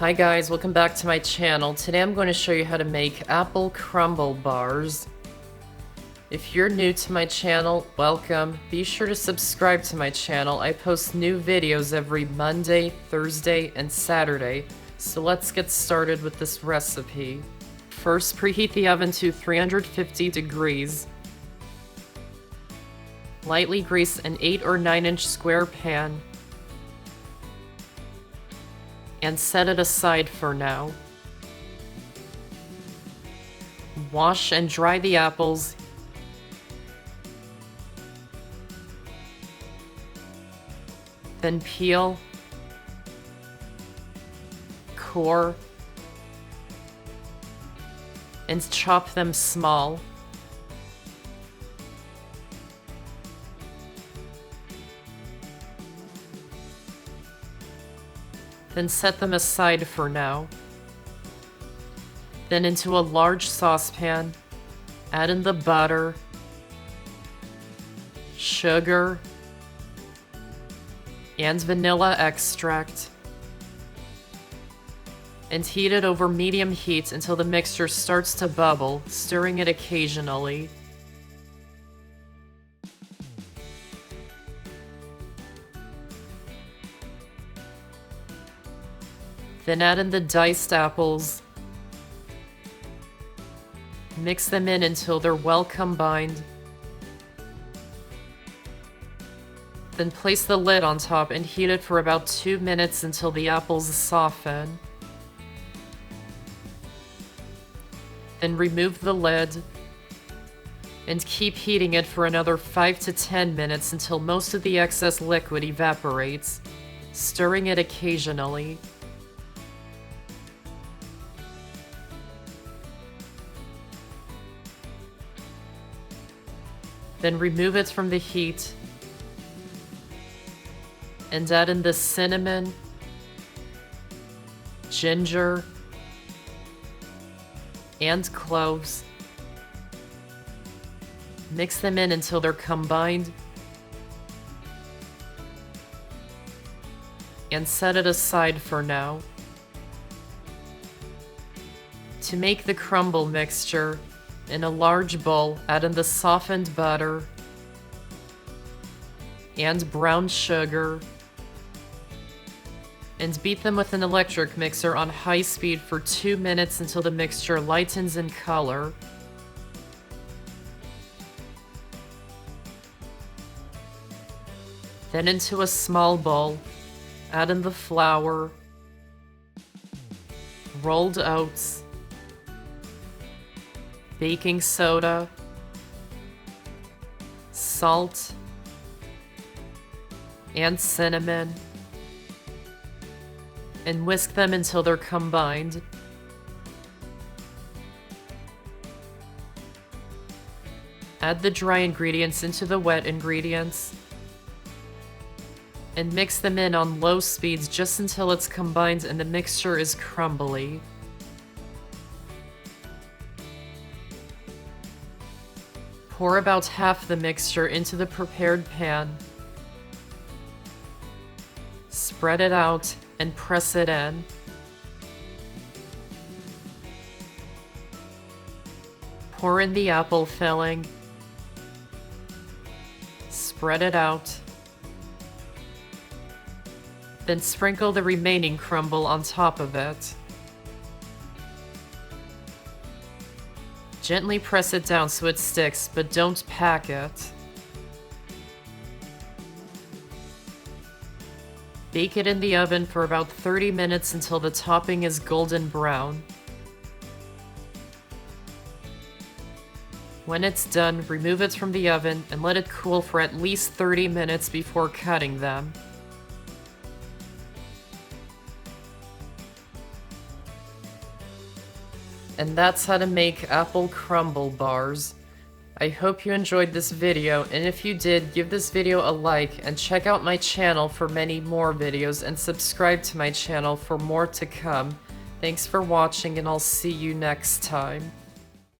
Hi guys, welcome back to my channel. Today I'm going to show you how to make Apple Crumble Bars. If you're new to my channel, welcome. Be sure to subscribe to my channel. I post new videos every Monday, Thursday, and Saturday. So let's get started with this recipe. First, preheat the oven to 350 degrees. Lightly grease an 8 or 9 inch square pan and set it aside for now. Wash and dry the apples. Then peel, core, and chop them small. Then set them aside for now. Then into a large saucepan, add in the butter, sugar, and vanilla extract, and heat it over medium heat until the mixture starts to bubble, stirring it occasionally. Then add in the diced apples. Mix them in until they're well combined. Then place the lid on top and heat it for about 2 minutes until the apples soften. Then remove the lid and keep heating it for another 5 to 10 minutes until most of the excess liquid evaporates, stirring it occasionally. Then remove it from the heat and add in the cinnamon, ginger, and cloves. Mix them in until they're combined and set it aside for now. To make the crumble mixture, in a large bowl, add in the softened butter and brown sugar, and beat them with an electric mixer on high speed for 2 minutes until the mixture lightens in color. Then into a small bowl, add in the flour, rolled oats, baking soda, salt, and cinnamon, and whisk them until they're combined. Add the dry ingredients into the wet ingredients and mix them in on low speeds just until it's combined and the mixture is crumbly. Pour about half the mixture into the prepared pan. Spread it out and press it in. Pour in the apple filling. Spread it out. Then sprinkle the remaining crumble on top of it. Gently press it down so it sticks, but don't pack it. Bake it in the oven for about 30 minutes until the topping is golden brown. When it's done, remove it from the oven and let it cool for at least 30 minutes before cutting them. And that's how to make Apple Crumble Bars. I hope you enjoyed this video, and if you did, give this video a like and check out my channel for many more videos and subscribe to my channel for more to come. Thanks for watching, and I'll see you next time.